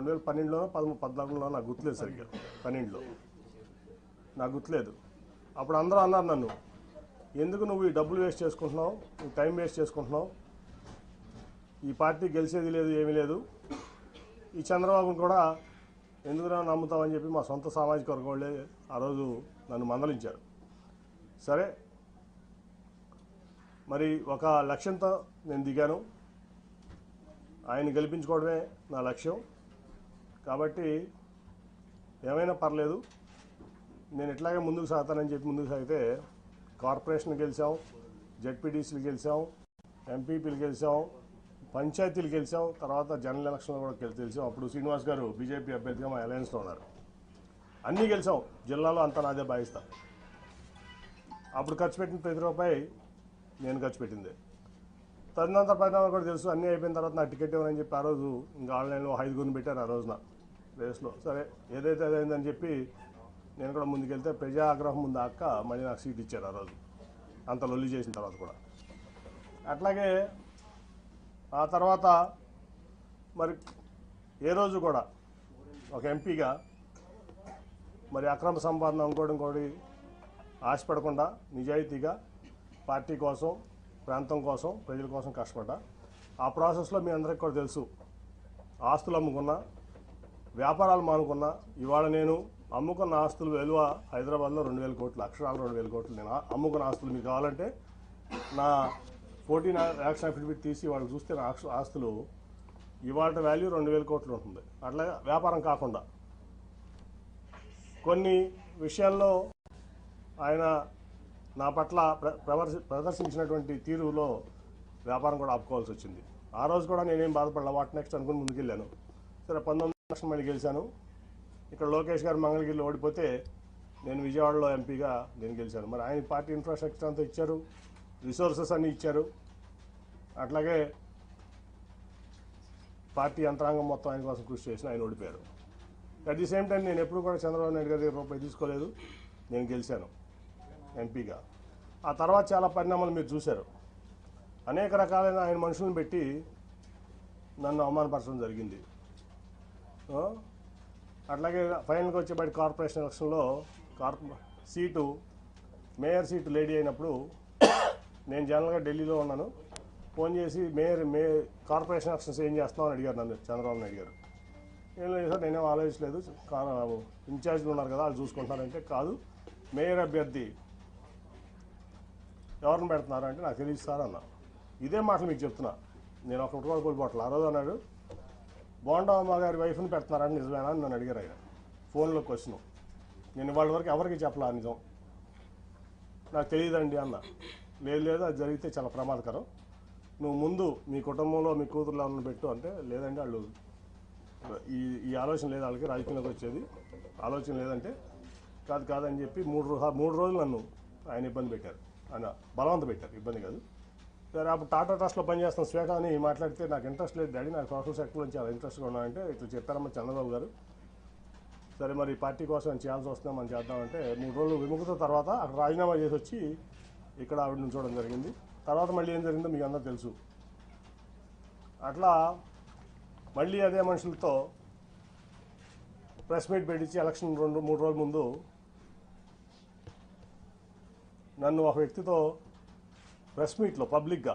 2012లోనో 14లోనో నాకు గుర్తులేదు సరిగ్గా, 12లో నాకు గుర్తులేదు. అప్పుడు అందరూ అన్నారు నన్ను, ఎందుకు నువ్వు ఈ డబ్బులు వేస్ట్ చేసుకుంటున్నావు, నువ్వు టైం వేస్ట్ చేసుకుంటున్నావు, ఈ పార్టీ గెలిచేది లేదు, ఏమీ లేదు, ఈ చంద్రబాబును కూడా ఎందుకు నమ్ముతామని చెప్పి మా సొంత సామాజిక వర్గం వాళ్ళే ఆ రోజు నన్ను మందలించారు. సరే, మరి ఒక లక్ష్యంతో నేను దిగాను, ఆయన గెలిపించుకోవడమే నా లక్ష్యం. కాబట్టి ఏమైనా పర్లేదు, నేను ఇట్లాగే ముందుకు సాగుతానని చెప్పి ముందుకు సాగితే కార్పొరేషన్ గెలిచాం, జెడ్పీటీసీలు గెలిచాం, ఎంపీపీలు గెలిచాం, పంచాయతీలు గెలిచాం, తర్వాత జనరల్ ఎలక్షన్లో కూడా గెలిచాం. అప్పుడు శ్రీనివాస్ గారు బీజేపీ అభ్యర్థిగా మా అలయన్స్లో ఉన్నారు. అన్నీ గెలిచాం, జిల్లాలో అంతా నాదే భావిస్తా. అప్పుడు ఖర్చు పెట్టిన ప్రతి రూపాయి నేను ఖర్చు పెట్టింది. తదనంతర పరిణామాలు కూడా తెలుసు. అన్నీ అయిపోయిన తర్వాత నాకు టికెట్ ఇవ్వనని చెప్పి ఆ రోజు ఇంకా ఆన్లైన్లో 5 పెట్టారు ఆ రోజున రేస్లో. సరే, ఏదైతే అదైందని చెప్పి నేను కూడా ముందుకెళ్తే ప్రజా ఆగ్రహం ముందు అక్క మళ్ళీ నాకు సీట్ ఇచ్చారు ఆ రోజు, అంత లొల్లి చేసిన తర్వాత కూడా. అట్లాగే ఆ తర్వాత మరి ఏ రోజు కూడా ఒక ఎంపీగా మరి అక్రమ సంపాదన ఇంకోటి ఆశపడకుండా నిజాయితీగా పార్టీ కోసం, ప్రాంతం కోసం, ప్రజల కోసం కష్టపడ్డా. ఆ ప్రాసెస్లో మీ అందరికీ కూడా తెలుసు, ఆస్తులు అమ్ముకున్నా, వ్యాపారాలు మానుకున్నా. ఇవాళ నేను అమ్ముకున్న ఆస్తుల విలువ హైదరాబాద్లో 2,000 కోట్లు, అక్షరాలు 2,000 కోట్లు. నేను అమ్ముకున్న ఆస్తులు మీకు కావాలంటే నా 14 యాక్షన్ అఫిడవిట్ తీసి వాళ్ళకి చూస్తే నా ఆస్తులు ఇవాళ వాల్యూ 2,000 కోట్లు ఉంటుంది. అట్లా వ్యాపారం కాకుండా కొన్ని విషయాల్లో ఆయన నా పట్ల ప్రదర్శించినటువంటి తీరులో వ్యాపారం కూడా ఆపుకోవాల్సి వచ్చింది. ఆ రోజు కూడా నేనేం బాధపడలా, వాట్ నెక్స్ట్ అనుకుని ముందుకెళ్ళాను. సరే, 19 లక్షలు మళ్ళీ గెలిచాను. ఇక్కడ లోకేష్ గారు మంగళగిరిలో ఓడిపోతే నేను విజయవాడలో ఎంపీగా నేను గెలిచాను. మరి ఆయన పార్టీ ఇన్ఫ్రాస్ట్రక్చర్ అంతా ఇచ్చారు, రిసోర్సెస్ అన్నీ ఇచ్చారు. అట్లాగే పార్టీ యంత్రాంగం మొత్తం ఆయన కోసం కృషి చేసిన ఆయన ఓడిపోయారు. అట్ ది సేమ్ టైం నేను ఎప్పుడు కూడా చంద్రబాబు నాయుడు గారి రూపాయి తీసుకోలేదు, నేను గెలిచాను ఎంపీగా. ఆ తర్వాత చాలా పరిణామాలు మీరు చూశారు. అనేక రకాలైన ఆయన మనుషులను పెట్టి నన్ను అవమానపరచడం జరిగింది. అట్లాగే ఫైనల్గా వచ్చేబడి కార్పొరేషన్ ఎలక్షన్లో సీటు, మేయర్ సీటు లేడీ అయినప్పుడు నేను జనరల్గా ఢిల్లీలో ఉన్నాను. ఫోన్ చేసి కార్పొరేషన్ ఎలక్షన్స్ ఏం చేస్తామని అడిగారు నన్ను చంద్రబాబు నాయుడు గారు. ఏం లేదు సార్, నేనేం ఆలోచించలేదు, ఇన్ఛార్జ్లు ఉన్నారు కదా వాళ్ళు చూసుకుంటారంటే, కాదు మేయర్ అభ్యర్థి ఎవరిని పెడుతున్నారు అంటే నాకు తెలియదు సార్ అన్నా. ఇదే మాటలు మీకు చెప్తున్నా, నేను ఒకటి కూడా కోల్పోవట్లేదు. ఆ రోజు అన్నాడు, బోండమ్మ గారి వైఫ్ని పెడుతున్నారని నిజమేనా అని నన్ను అడిగారు ఆయన ఫోన్లో క్వశ్చన్. నేను వాళ్ళ వరకు ఎవరికి చెప్పలా నిజం, నాకు తెలియదండి అన్న. లేదు అది జరిగితే చాలా ప్రమాదకరం, నువ్వు ముందు మీ కుటుంబంలో మీ కూతుర్లు ఎవరిని పెట్టు అంటే, లేదండి వాళ్ళు ఈ ఆలోచన లేదు, వాళ్ళకి రాజకీయంలోకి వచ్చేది ఆలోచన లేదంటే, కాదని చెప్పి 3 రోజులు నన్ను ఆయన ఇబ్బంది పెట్టారు, ఆయన బలవంత పెట్టారు, ఇబ్బంది కాదు. సరే, అప్పుడు టాటా ట్రస్ట్లో పనిచేస్తున్న శ్వేత అని మాట్లాడితే నాకు ఇంట్రెస్ట్ లేదు డాడీ, నాకు సోషల్ సెక్టర్లో చాలా ఇంట్రెస్ట్గా ఉన్నానంటే ఇట్లా చెప్పారమ్మా చంద్రబాబు గారు. సరే, మరి పార్టీ కోసం చేయాల్సి వస్తుందో మనం చేద్దామంటే 3 రోజులు విముఖత తర్వాత అక్కడ రాజీనామా చేసి వచ్చి ఇక్కడ ఆవిడ నుంచోవడం జరిగింది. తర్వాత మళ్ళీ ఏం జరిగిందో మీకు అందరూ తెలుసు. అట్లా మళ్ళీ అదే మనుషులతో ప్రెస్ మీట్ పెట్టించి ఎలక్షన్ 2-3 రోజుల ముందు నన్ను ఒక వ్యక్తితో ప్రెస్ మీట్లో పబ్లిక్గా